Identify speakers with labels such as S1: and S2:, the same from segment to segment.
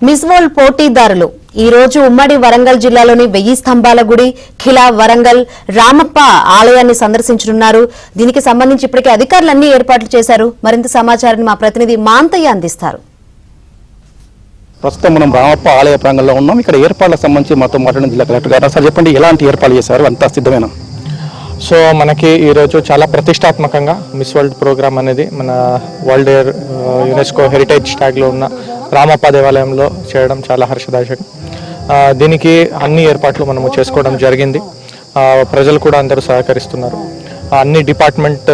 S1: Miss world పోటీదారులు ఈ రోజు ఉమ్మడి వరంగల్ జిల్లాలోని 1000 స్తంభాల గుడి ఖిలా వరంగల్ రామప్ప ఆలయాన్ని సందర్శించనున్నారు. దీనికి సంబంధించి ఇప్పటికే అధికారులన్నీ ఏర్పాట్లు చేశారు. మరింత సమాచారాన్ని మా ప్రతినిధి మాంతయ్య అందిస్తారు.
S2: ప్రస్తుతం మనం రామప్ప ఆలయ ప్రాంగణంలో ఉన్నాం. ఇక్కడ ఏర్పాట్లకు సంబంధించి మాతో మాట్లాడిన జిల్లా కలెక్టర్ గారు సార్ చెప్పండి, ఎలాంటి ఏర్పాట్లు చేశారు? అంతా సిద్ధమేనా?
S3: సో మనకి ఈరోజు చాలా ప్రతిష్టాత్మకంగా మిస్ వరల్డ్ ప్రోగ్రామ్ అనేది మన వరల్డ్ యునెస్కో హెరిటేజ్ ట్యాగ్లో ఉన్న రామప్ప దేవాలయంలో చేయడం చాలా హర్షదాయకం. దీనికి అన్ని ఏర్పాట్లు మనము చేసుకోవడం జరిగింది. ప్రజలు కూడా అందరూ సహకరిస్తున్నారు. అన్ని డిపార్ట్మెంట్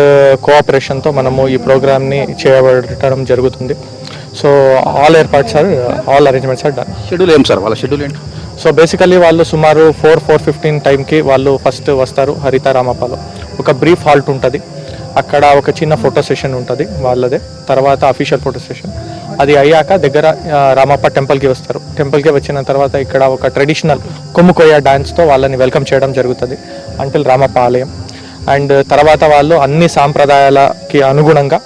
S3: కోఆపరేషన్తో మనము ఈ ప్రోగ్రామ్ని చేయబడటం జరుగుతుంది. So all AirPods sir, all arrangements sir done.
S2: Schedule ఏం సార్? వాళ్ళ షెడ్యూల్ ఏంటి?
S3: సో బేసికలీ వాళ్ళు సుమారు 4:15 టైంకి వాళ్ళు ఫస్ట్ వస్తారు. హరిత రామప్పలో ఒక బ్రీఫ్ హాల్ట్ ఉంటుంది. అక్కడ ఒక చిన్న ఫోటో సెషన్ ఉంటుంది వాళ్ళదే. తర్వాత అఫీషియల్ ఫోటో సెషన్ అది అయ్యాక దగ్గర రామప్ప టెంపుల్కి వస్తారు. టెంపుల్కి వచ్చిన తర్వాత ఇక్కడ ఒక ట్రెడిషనల్ కొమ్ముకొయ్య డాన్స్తో వాళ్ళని వెల్కమ్ చేయడం జరుగుతుంది అంటిల్ రామప్ప ఆలయం. అండ్ తర్వాత వాళ్ళు అన్ని సాంప్రదాయాలకి అనుగుణంగా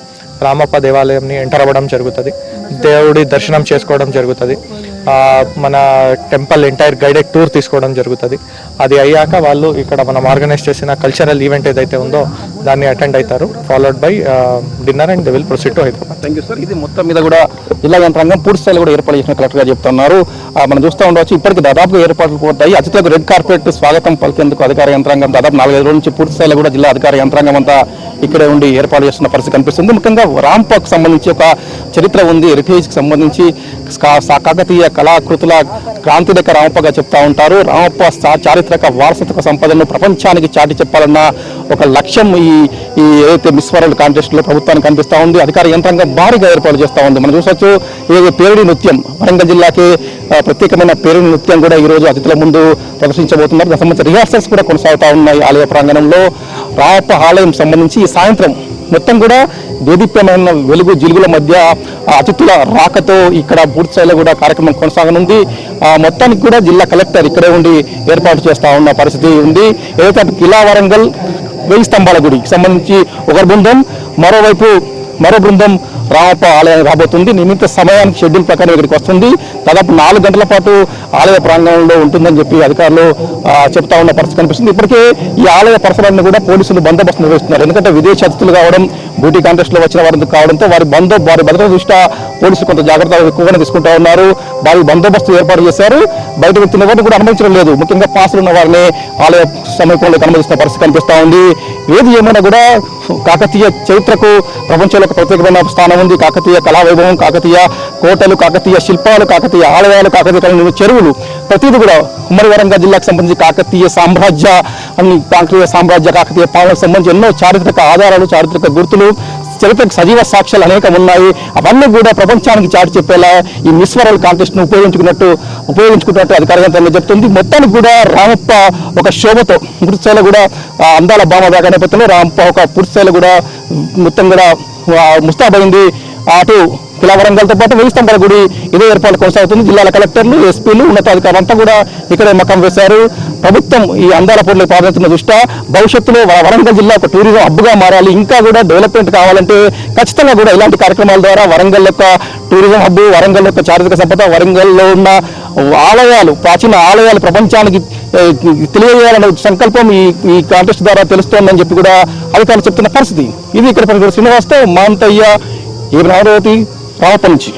S3: రామప్ప దేవాలయంని ఎంటర్ అవ్వడం జరుగుతుంది. దేవుడి దర్శనం చేసుకోవడం జరుగుతుంది. మన టెంపుల్ ఎంటైర్ గైడెడ్ టూర్ తీసుకోవడం జరుగుతుంది. అది అయ్యాక వాళ్ళు ఇక్కడ మనం ఆర్గనైజ్ చేసిన కల్చరల్ ఈవెంట్ ఏదైతే ఉందో దాన్ని అటెండ్ అవుతారు. Followed by dinner and they will proceed to Hyderabad.
S2: Thank you sir. ఇది మొత్తం మీద కూడా జిల్లా యంత్రాంగం పూర్తి స్థాయిలో కూడా ఏర్పాటు చేసిన కలెక్టర్ గారు చెప్తున్నారు. మనం చూస్తూ ఉండవచ్చు, ఇప్పటికి దాదాపుగా ఏర్పాట్లు పూర్తయి అతిథులకు రెడ్ కార్పెట్ స్వాగతం పలికేందుకు అధికార యంత్రాంగం దాదాపు 4-5 రోజుల నుంచి పూర్తి స్థాయిలో కూడా జిల్లా అధికార యంత్రాంగం అంతా ఇక్కడే ఉండి ఏర్పాటు చేస్తున్న పరిస్థితి కనిపిస్తుంది. ముఖ్యంగా రాంపకు సంబంధించి ఒక చరిత్ర ఉంది. హెరిటేజ్కి సంబంధించి కాకతీయ కళాకృతుల క్రాంతిరేఖ రామప్పగా చెప్తా ఉంటారు. రామప్ప చారిత్రక వారసత్వ సంపదను ప్రపంచానికి చాటి చెప్పాలన్న ఒక లక్ష్యం ఈ ఏదైతే మిస్ వరల్డ్ కాంటెస్ట్లో ప్రభుత్వానికి కనిపిస్తూ ఉంది. అధికార యంత్రాంగం భారీగా ఏర్పాటు చేస్తూ ఉంది. మనం చూసొచ్చు, ఏదో పేరిడి నృత్యం, వరంగల్ జిల్లాకి ప్రత్యేకమైన పేరిడి నృత్యం కూడా ఈరోజు అతిథుల ముందు ప్రదర్శించబోతున్నారు. దానికి సంబంధించి రిహార్సల్స్ కూడా కొనసాగుతూ ఉన్నాయి ఆలయ ప్రాంగణంలో. రామప్ప ఆలయం సంబంధించి ఈ సాయంత్రం మొత్తం కూడా దేదీప్యమైన వెలుగు జిలుగుల మధ్య అతిథుల రాకతో ఇక్కడ పూర్తి స్థాయిలో కూడా కార్యక్రమం కొనసాగనుంది. మొత్తానికి కూడా జిల్లా కలెక్టర్ ఇక్కడే ఉండి ఏర్పాటు చేస్తూ ఉన్న పరిస్థితి ఉంది. ఏదైతే ఖిలా వరంగల్ 1000 స్తంభాల గుడికి సంబంధించి ఒక బృందం, మరో బృందం రామప్ప ఆలయానికి రాబోతుంది. నియమిత సమయానికి షెడ్యూల్ ప్రకారం ఇక్కడికి వస్తుంది. దాదాపు 4 గంటల పాటు ఆలయ ప్రాంగణంలో ఉంటుందని చెప్పి అధికారులు చెప్తా ఉన్న పరిస్థితి కనిపిస్తుంది. ఇప్పటికే ఈ ఆలయ పరిసరాలను కూడా పోలీసులు బందోబస్తు నిర్వహిస్తున్నారు. ఎందుకంటే విదేశీ అతిథులు కావడం, బ్యూటీ కాంటెస్ట్లో వచ్చిన వారు కావడంతో వారి భద్రత దృష్ట్యా పోలీసులు కొంత జాగ్రత్తలు ఎక్కువగానే తీసుకుంటా ఉన్నారు. వారి బందోబస్తు ఏర్పాటు చేశారు. బయట వ్యక్తుల ఎవరిని కూడా అనుమతించడం లేదు. ముఖ్యంగా పాసులు ఉన్న వారిని ఆలయ సమీపంలోకి అనుమతిస్తున్న పరిస్థితి కనిపిస్తూ ఉంది. ఏది ఏమైనా కూడా కాకతీయ చరిత్రకు ప్రపంచంలో ఒక ప్రత్యేకమైన స్థానం ఉంది. కాకతీయ కళావైభవం, కాకతీయ కోటలు, కాకతీయ శిల్పాలు, కాకతీయ ఆలయాలు, కాకతీయ చెరువులు, ప్రతిదీ కూడా ఉమ్మడి వరంగల్ జిల్లాకు సంబంధించి కాకతీయ సామ్రాజ్య కాకతీయ పాలనకు సంబంధించి ఎన్నో చారిత్రక ఆధారాలు, చారిత్రక గుర్తులు, చరిత్రకు సజీవ సాక్ష్యాలు అనేకం ఉన్నాయి. అవన్నీ కూడా ప్రపంచానికి చాటి చెప్పేలా ఈ మిస్ వరల్డ్ కాంటెస్ట్ను ఉపయోగించుకున్నట్టు అధికార యంత్రాంగం చెప్తుంది. మొత్తానికి కూడా రామప్ప ఒక శోభతో పూర్తి స్థాయిలో కూడా అందాల భామ నేపథ్యంలో రామప్ప ఒక పూర్తి స్థాయిలో కూడా మొత్తం కూడా ముస్తాబైంది. అటు ఖిలా వరంగల్తో పాటు 1000 స్తంభాల గుడి ఇదే ఏర్పాట్లు కొనసాగుతుంది. జిల్లాల కలెక్టర్లు, ఎస్పీలు, ఉన్నతాధికారులు అంతా కూడా ఇక్కడే మకం వేశారు. ప్రభుత్వం ఈ అందాల పోటీలకు ప్రాధాన్యతను దృష్ట్యా భవిష్యత్తులో వరంగల్ జిల్లా ఒక టూరిజం హబ్గా మారాలి, ఇంకా కూడా డెవలప్మెంట్ కావాలంటే ఖచ్చితంగా కూడా ఇలాంటి కార్యక్రమాల ద్వారా వరంగల్ యొక్క టూరిజం హబ్, వరంగల్ యొక్క చారిత్రక సంపద, వరంగల్లో ఉన్న ఆలయాలు, ప్రాచీన ఆలయాలు ప్రపంచానికి తెలియజేయాలనే సంకల్పం ఈ కాంటెస్ట్ ద్వారా తెలుస్తోందని చెప్పి కూడా అధికారులు చెప్తున్న పరిస్థితి ఇది. ఇక్కడ శ్రీనివాస్తో మాంతయ్య, రామప్ప నుంచి.